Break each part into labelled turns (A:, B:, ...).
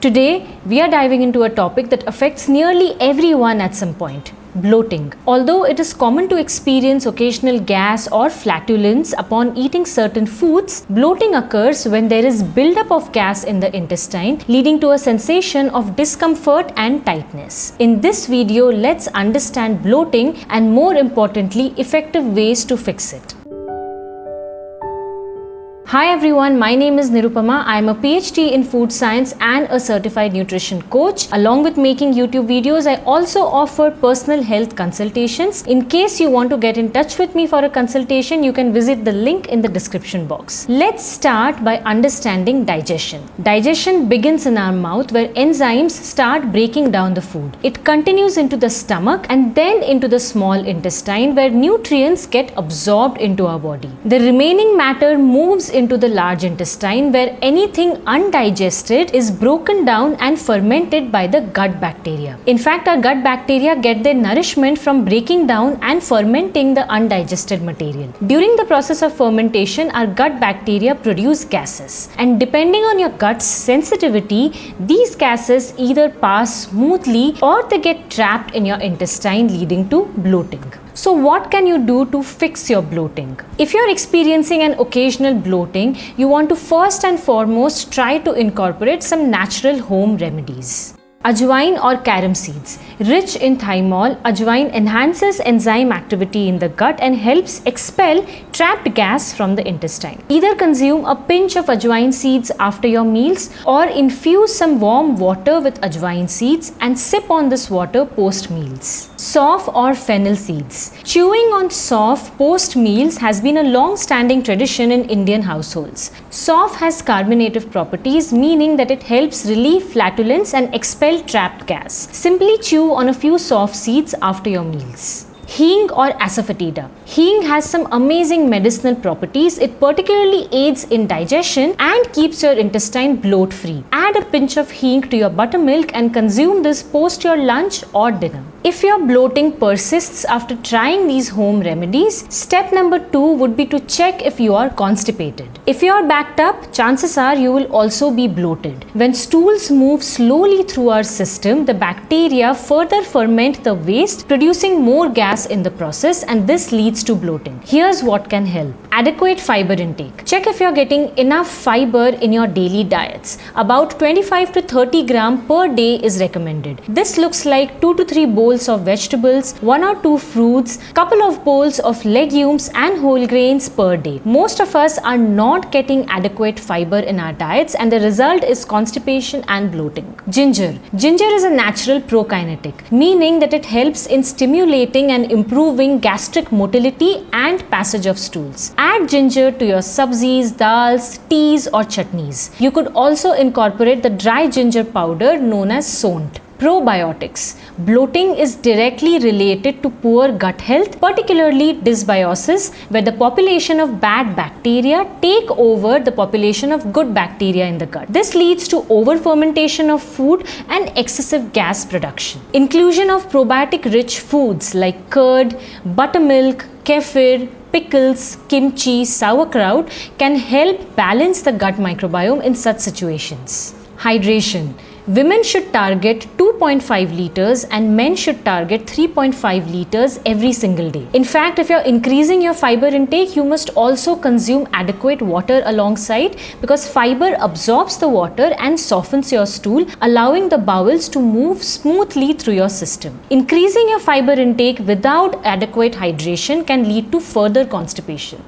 A: Today, we are diving into a topic that affects nearly everyone at some point. Bloating. Although it is common to experience occasional gas or flatulence upon eating certain foods, bloating occurs when there is buildup of gas in the intestine, leading to a sensation of discomfort and tightness. In this video, let's understand bloating and, more importantly, effective ways to fix it. Hi everyone, my name is Nirupama. I am a PhD in food science and a certified nutrition coach. Along with making YouTube videos, I also offer personal health consultations. In case you want to get in touch with me for a consultation, you can visit the link in the description box. Let's start by understanding digestion. Digestion begins in our mouth where enzymes start breaking down the food. It continues into the stomach and then into the small intestine where nutrients get absorbed into our body. The remaining matter moves into the large intestine where anything undigested is broken down and fermented by the gut bacteria. In fact, our gut bacteria get their nourishment from breaking down and fermenting the undigested material. During the process of fermentation, our gut bacteria produce gases, and depending on your gut's sensitivity, these gases either pass smoothly or they get trapped in your intestine, leading to bloating. So what can you do to fix your bloating? If you're experiencing an occasional bloating, you want to first and foremost try to incorporate some natural home remedies. Ajwain or carom seeds. Rich in thymol, ajwain enhances enzyme activity in the gut and helps expel trapped gas from the intestine. Either consume a pinch of ajwain seeds after your meals or infuse some warm water with ajwain seeds and sip on this water post meals. Sauf or fennel seeds. Chewing on sauf post meals has been a long-standing tradition in Indian households. Sauf has carbonative properties, meaning that it helps relieve flatulence and expel trapped gas. Simply chew on a few sauf seeds after your meals. Hing or asafoetida. Hing has some amazing medicinal properties. It particularly aids in digestion and keeps your intestine bloat free. Add a pinch of hing to your buttermilk and consume this post your lunch or dinner. If your bloating persists after trying these home remedies, step number 2 would be to check if you are constipated. If you are backed up, chances are you will also be bloated. When stools move slowly through our system, the bacteria further ferment the waste, producing more gas in the process, and this leads to bloating. Here's what can help. Adequate fiber intake. Check if you're getting enough fiber in your daily diets. About 25 to 30 gram per day is recommended. This looks like 2 to 3 bowls of vegetables, 1 or 2 fruits, couple of bowls of legumes and whole grains per day. Most of us are not getting adequate fiber in our diets, and the result is constipation and bloating. Ginger. Ginger is a natural prokinetic, meaning that it helps in stimulating and improving gastric motility and passage of stools. Add ginger to your sabzis, dals, teas or chutneys. You could also incorporate the dry ginger powder known as sont. Probiotics. Bloating is directly related to poor gut health, particularly dysbiosis, where the population of bad bacteria take over the population of good bacteria in the gut. This leads to over-fermentation of food and excessive gas production. Inclusion of probiotic-rich foods like curd, buttermilk, kefir, pickles, kimchi, sauerkraut can help balance the gut microbiome in such situations. Hydration. Women should target 2.5 liters and men should target 3.5 liters every single day. In fact, if you're increasing your fiber intake, you must also consume adequate water alongside, because fiber absorbs the water and softens your stool, allowing the bowels to move smoothly through your system. Increasing your fiber intake without adequate hydration can lead to further constipation.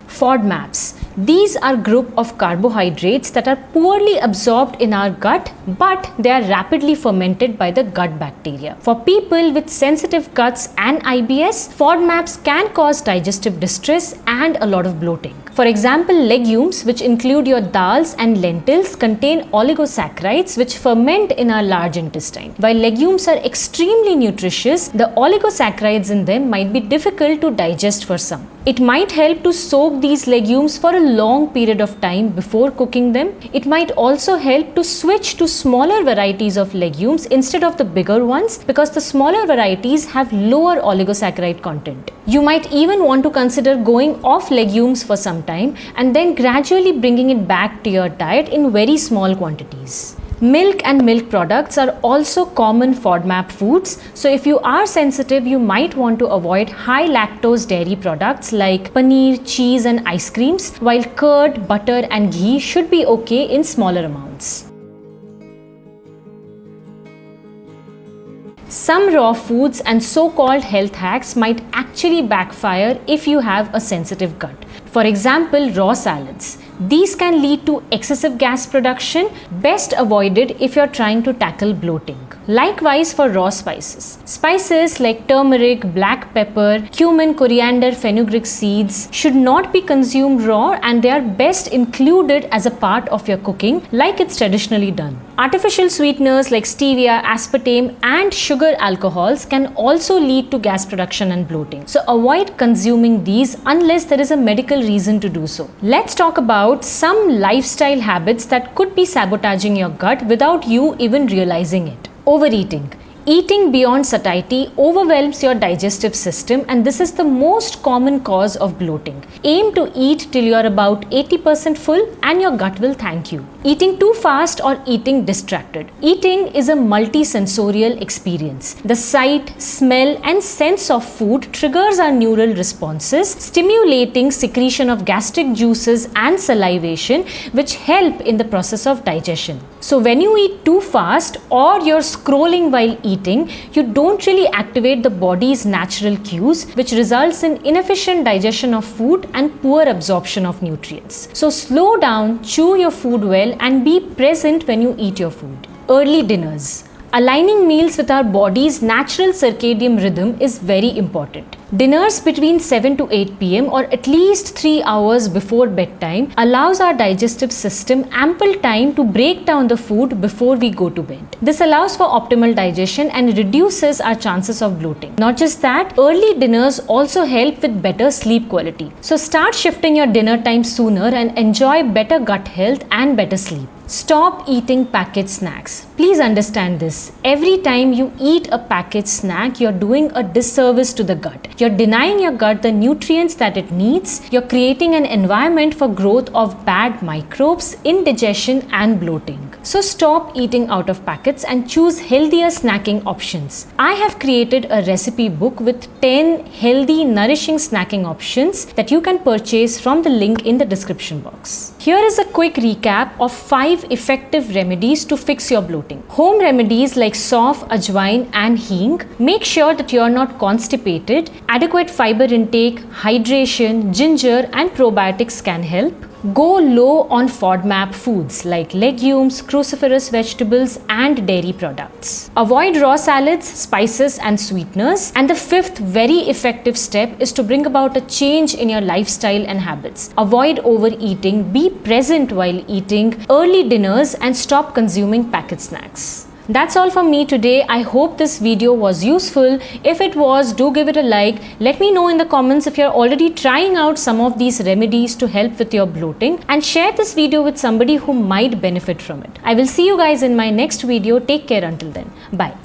A: FODMAPs. These are group of carbohydrates that are poorly absorbed in our gut, but they are rapidly fermented by the gut bacteria. For people with sensitive guts and IBS, FODMAPs can cause digestive distress and a lot of bloating. For example, legumes, which include your dals and lentils, contain oligosaccharides which ferment in our large intestine. While legumes are extremely nutritious, the oligosaccharides in them might be difficult to digest for some. It might help to soak these legumes for a long period of time before cooking them. It might also help to switch to smaller varieties of legumes instead of the bigger ones, because the smaller varieties have lower oligosaccharide content. You might even want to consider going off legumes for some time and then gradually bringing it back to your diet in very small quantities. Milk and milk products are also common FODMAP foods, so if you are sensitive, you might want to avoid high lactose dairy products like paneer, cheese and ice creams, while curd, butter and ghee should be okay in smaller amounts. Some raw foods and so-called health hacks might actually backfire if you have a sensitive gut. For example, raw salads. These can lead to excessive gas production, best avoided if you're trying to tackle bloating. Likewise for raw spices. Spices like turmeric, black pepper, cumin, coriander, fenugreek seeds should not be consumed raw, and they are best included as a part of your cooking like it's traditionally done. Artificial sweeteners like stevia, aspartame and sugar alcohols can also lead to gas production and bloating. So avoid consuming these unless there is a medical reason to do so. Let's talk about some lifestyle habits that could be sabotaging your gut without you even realizing it. Overeating. Eating beyond satiety overwhelms your digestive system, and this is the most common cause of bloating. Aim to eat till you are about 80% full and your gut will thank you. Eating too fast or eating distracted. Eating is a multi-sensorial experience. The sight, smell and sense of food triggers our neural responses, stimulating secretion of gastric juices and salivation, which help in the process of digestion. So when you eat too fast or you're scrolling while eating, you don't really activate the body's natural cues, which results in inefficient digestion of food and poor absorption of nutrients. So slow down, chew your food well and be present when you eat your food. Early dinners. Aligning meals with our body's natural circadian rhythm is very important. Dinners between 7 to 8 pm or at least 3 hours before bedtime allows our digestive system ample time to break down the food before we go to bed. This allows for optimal digestion and reduces our chances of bloating. Not just that, early dinners also help with better sleep quality. So start shifting your dinner time sooner and enjoy better gut health and better sleep. Stop eating packaged snacks. Please understand this. Every time you eat a packaged snack, you're doing a disservice to the gut. You're denying your gut the nutrients that it needs. You're creating an environment for growth of bad microbes, indigestion and bloating. So stop eating out of packets and choose healthier snacking options. I have created a recipe book with 10 healthy, nourishing snacking options that you can purchase from the link in the description box. Here is a quick recap of 5 effective remedies to fix your bloating. Home remedies like sauf, ajwain and hing. Make sure that you are not constipated. Adequate fiber intake, hydration, ginger and probiotics can help. Go low on FODMAP foods like legumes, cruciferous vegetables and dairy products. Avoid raw salads, spices and sweeteners. And the 5th very effective step is to bring about a change in your lifestyle and habits. Avoid overeating, be present while eating, early dinners and stop consuming packet snacks. That's all from me today. I hope this video was useful. If it was, do give it a like. Let me know in the comments if you're already trying out some of these remedies to help with your bloating, and share this video with somebody who might benefit from it. I will see you guys in my next video. Take care until then. Bye.